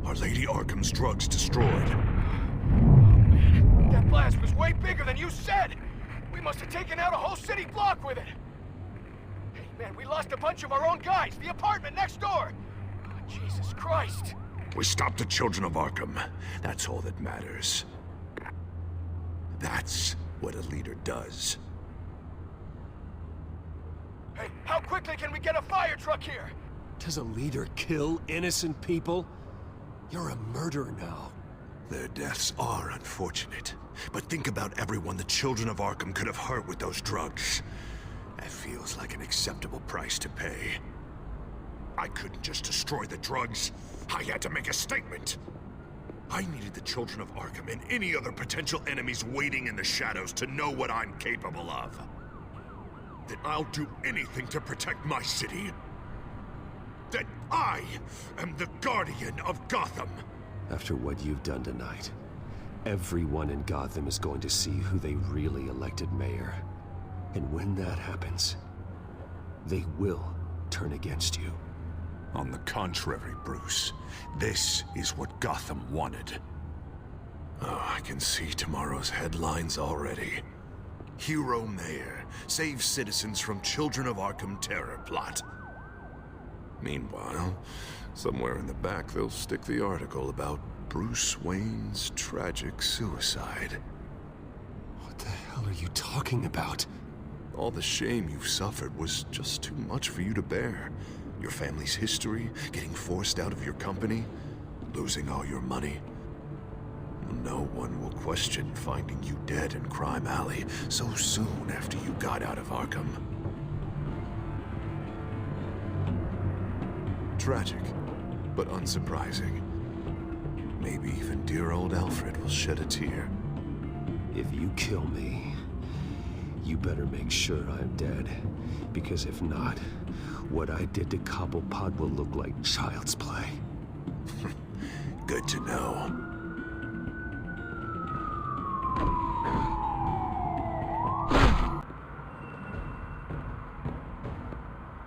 Are Lady Arkham's drugs destroyed? That blast was way bigger than you said! We must have taken out a whole city block with it! Hey, man, we lost a bunch of our own guys! The apartment next door! Oh, Jesus Christ! We stopped the Children of Arkham. That's all that matters. That's what a leader does. Hey, how quickly can we get a fire truck here? Does a leader kill innocent people? You're a murderer now. Their deaths are unfortunate. But think about everyone the Children of Arkham could have hurt with those drugs. That feels like an acceptable price to pay. I couldn't just destroy the drugs. I had to make a statement. I needed the Children of Arkham and any other potential enemies waiting in the shadows to know what I'm capable of. That I'll do anything to protect my city. That I am the guardian of Gotham. After what you've done tonight, everyone in Gotham is going to see who they really elected mayor. And when that happens, they will turn against you. On the contrary, Bruce, this is what Gotham wanted. Oh, I can see tomorrow's headlines already. Hero Mayor saves citizens from Children of Arkham terror plot. Meanwhile, somewhere in the back they'll stick the article about Bruce Wayne's tragic suicide. What the hell are you talking about? All the shame you've suffered was just too much for you to bear. Your family's history, getting forced out of your company, losing all your money. No one will question finding you dead in Crime Alley so soon after you got out of Arkham. Tragic, but unsurprising. Maybe even dear old Alfred will shed a tear. If you kill me, you better make sure I'm dead. Because if not, what I did to Cobblepot will look like child's play. Good to know.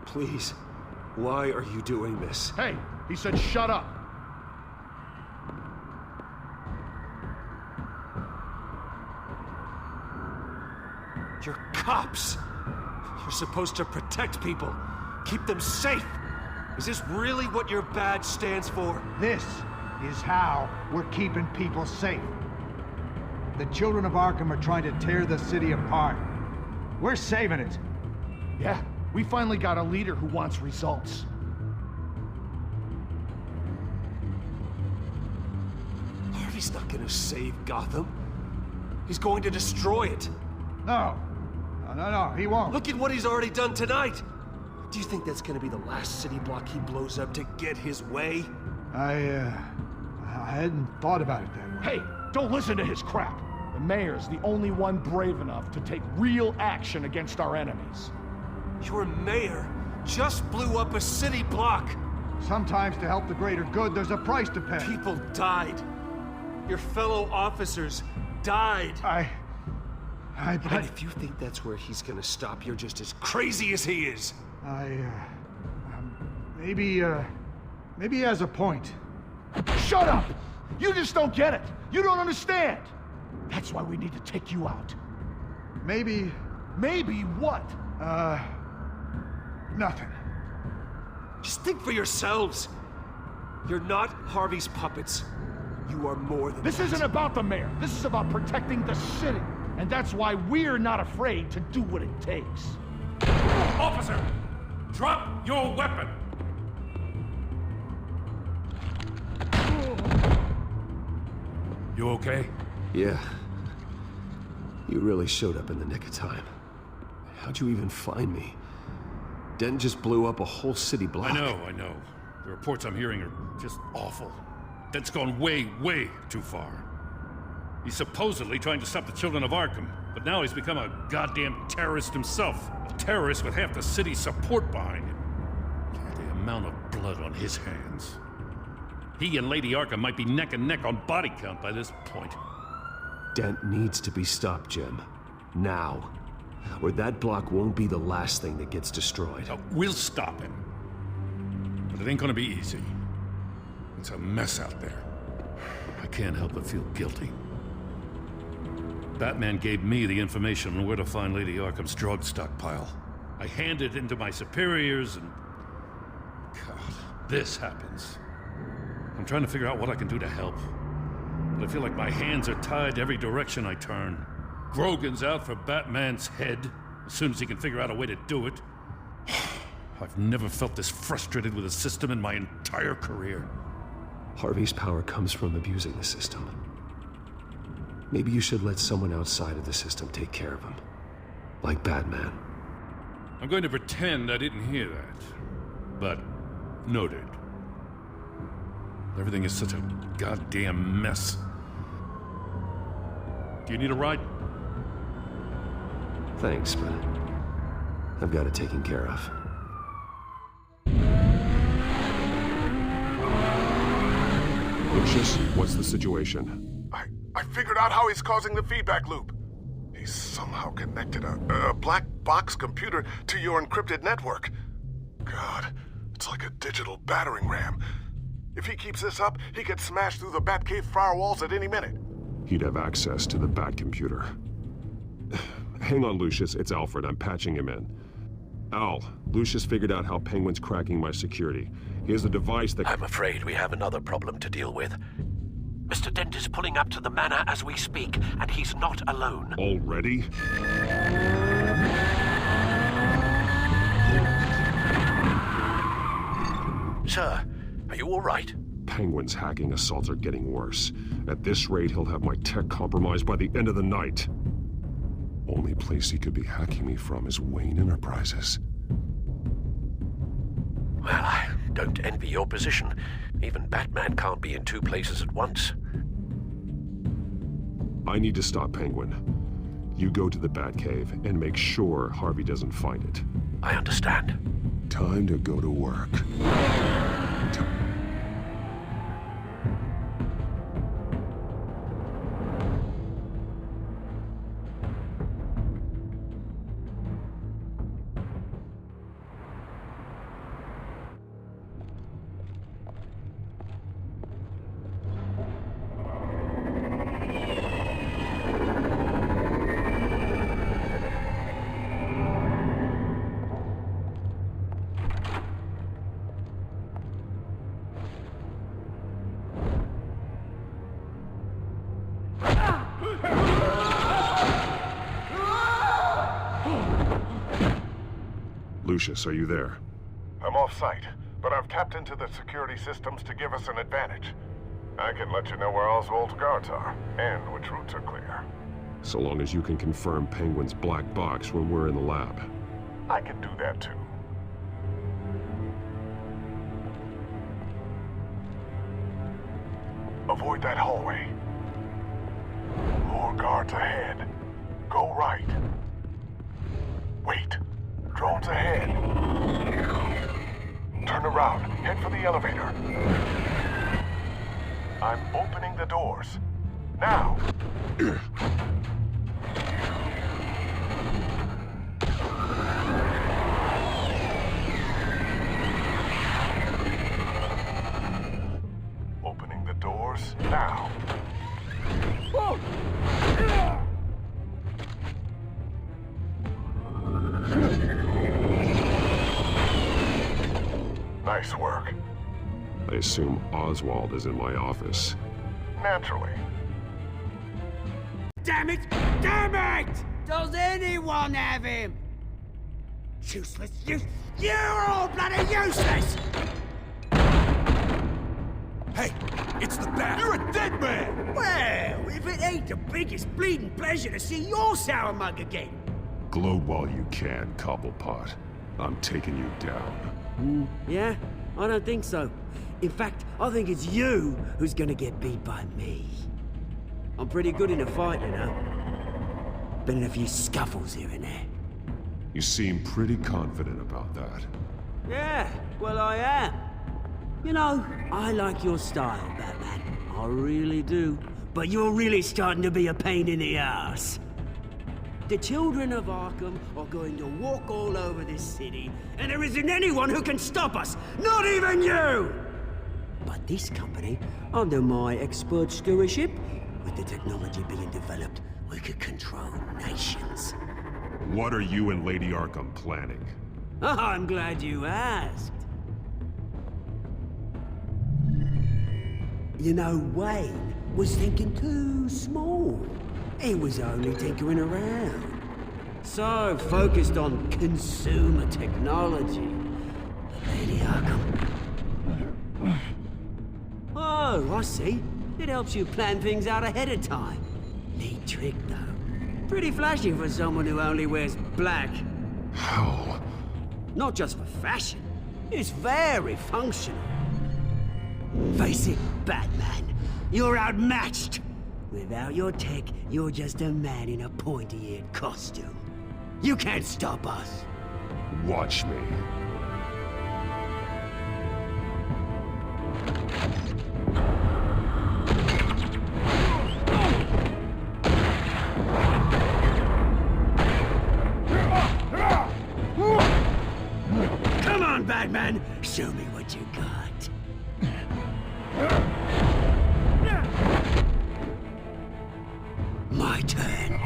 Please, why are you doing this? Hey, he said shut up. You're cops. You're supposed to protect people, keep them safe. Is this really what your badge stands for? This is how we're keeping people safe. The Children of Arkham are trying to tear the city apart. We're saving it. Yeah, we finally got a leader who wants results. Harvey's not gonna save Gotham. He's going to destroy it. No, he won't. Look at what he's already done tonight. Do you think that's gonna be the last city block he blows up to get his way? I hadn't thought about it that way. Hey, don't listen to his crap. The mayor's the only one brave enough to take real action against our enemies. Your mayor just blew up a city block. Sometimes to help the greater good, there's a price to pay. People died. Your fellow officers died. And if you think that's where he's gonna stop, you're just as crazy as he is. Maybe he has a point. Shut up! You just don't get it. You don't understand. That's why we need to take you out. Maybe what? Nothing. Just think for yourselves. You're not Harvey's puppets. You are more than This that. isn't about the mayor. This is about protecting the city. And that's why we're not afraid to do what it takes. Officer, drop your weapon. You okay? Yeah. You really showed up in the nick of time. How'd you even find me? Dent just blew up a whole city block. I know. The reports I'm hearing are just awful. Dent's gone way, way too far. He's supposedly trying to stop the Children of Arkham, but now he's become a goddamn terrorist himself. A terrorist with half the city's support behind him. The amount of blood on his hands. He and Lady Arkham might be neck and neck on body count by this point. Dent needs to be stopped, Jim. Now. Or that block won't be the last thing that gets destroyed. We'll stop him. But it ain't gonna be easy. It's a mess out there. I can't help but feel guilty. Batman gave me the information on where to find Lady Arkham's drug stockpile. I handed it into my superiors and... God, this happens. I'm trying to figure out what I can do to help. But I feel like my hands are tied every direction I turn. Grogan's out for Batman's head, as soon as he can figure out a way to do it. I've never felt this frustrated with a system in my entire career. Harvey's power comes from abusing the system. Maybe you should let someone outside of the system take care of him. Like Batman. I'm going to pretend I didn't hear that. But, noted. Everything is such a goddamn mess. Do you need a ride? Thanks, but I've got it taken care of. Lucius, what's the situation? I figured out how he's causing the feedback loop. He's somehow connected a black box computer to your encrypted network. God, it's like a digital battering ram. If he keeps this up, he could smash through the Batcave firewalls at any minute. He'd have access to the Bat computer. Hang on, Lucius. It's Alfred. I'm patching him in. Al, Lucius figured out how Penguin's cracking my security. He has a device that... I'm afraid we have another problem to deal with. Mr. Dent is pulling up to the manor as we speak, and he's not alone. Already? Sir, are you all right? Penguin's hacking assaults are getting worse. At this rate, he'll have my tech compromised by the end of the night. Only place he could be hacking me from is Wayne Enterprises. Well, I don't envy your position. Even Batman can't be in two places at once. I need to stop Penguin. You go to the Batcave and make sure Harvey doesn't find it. I understand. Time to go to work. Lucius, are you there? I'm off-site, but I've tapped into the security systems to give us an advantage. I can let you know where Oswald's guards are, and which routes are clear. So long as you can confirm Penguin's black box when we're in the lab. I can do that too. Avoid that hallway. More guards ahead. Go right. Wait. Drones ahead. Turn around. Head for the elevator. I'm opening the doors. Now! Opening the doors now. Whoa! Nice work. I assume Oswald is in my office. Naturally. Damn it! Damn it! Does anyone have him? Useless, you're all bloody useless! Hey, it's the Bat! You're a dead man! Well, if it ain't the biggest bleeding pleasure to see your sour mug again. Gloat while you can, Cobblepot. I'm taking you down. Yeah? I don't think so. In fact, I think it's you who's gonna get beat by me. I'm pretty good in a fight, you know. Been in a few scuffles here and there. You seem pretty confident about that. Yeah, well I am. You know, I like your style, Batman. I really do. But you're really starting to be a pain in the ass. The Children of Arkham are going to walk all over this city, and there isn't anyone who can stop us, not even you! But this company, under my expert stewardship, with the technology being developed, we could control nations. What are you and Lady Arkham planning? I'm glad you asked. You know, Wayne was thinking too small. He was only tinkering around. So focused on consumer technology. Lady Arkham. Oh, I see. It helps you plan things out ahead of time. Neat trick, though. Pretty flashy for someone who only wears black. How? Not just for fashion. It's very functional. Face it, Batman. You're outmatched. Without your tech, you're just a man in a pointy-eared costume. You can't stop us. Watch me. Come on, Batman! Show me what you got. My turn.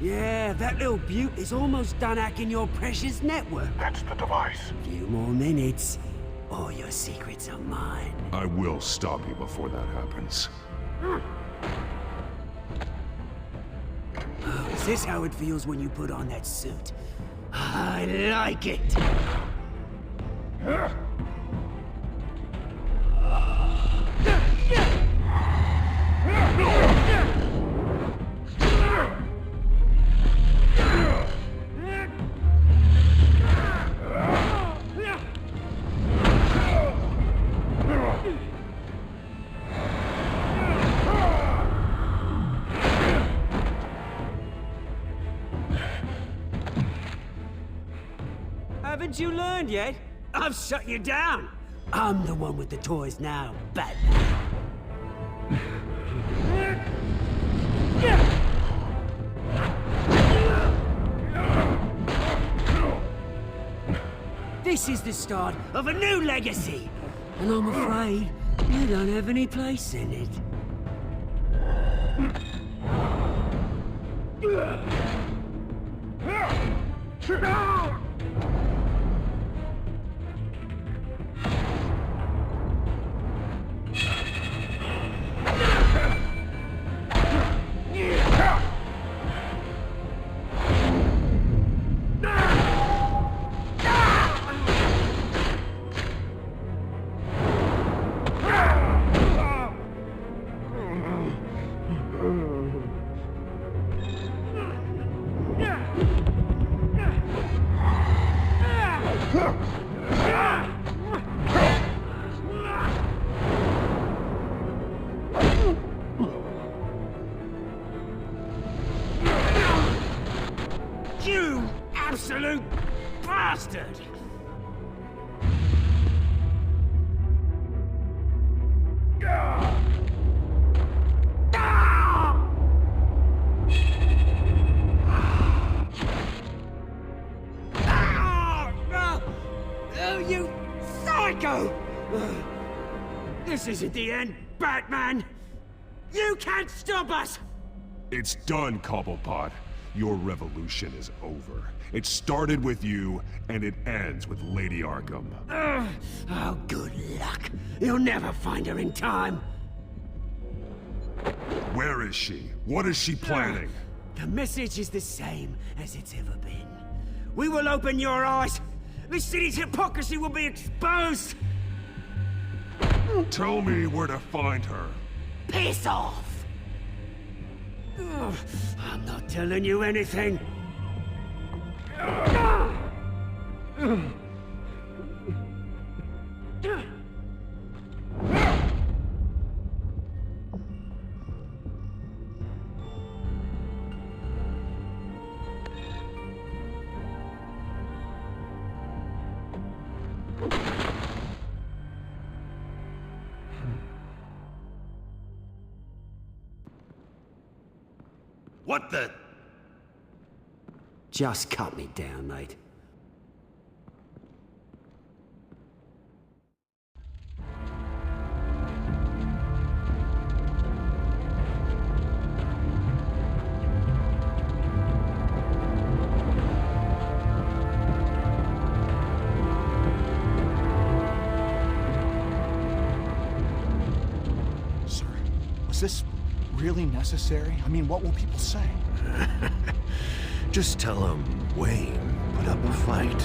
Yeah, that little beaut is almost done hacking your precious network. That's the device. Few more minutes. All your secrets are mine. I will stop you before that happens. Oh, is this how it feels when you put on that suit? I like it. Haven't you learned yet? I've shut you down. I'm the one with the toys now, Batman. This is the start of a new legacy, and I'm afraid you don't have any place in it. You absolute bastard! Oh, you psycho! This isn't the end, Batman! You can't stop us! It's done, Cobblepot. Your revolution is over. It started with you, and it ends with Lady Arkham. Oh, good luck. You'll never find her in time. Where is she? What is she planning? The message is the same as it's ever been. We will open your eyes. The city's hypocrisy will be exposed. Tell me where to find her. Piss off! I'm not telling you anything. What the? Just cut me down, mate. Sir, was this really necessary? I mean, what will people say? Just tell them Wayne put up a fight.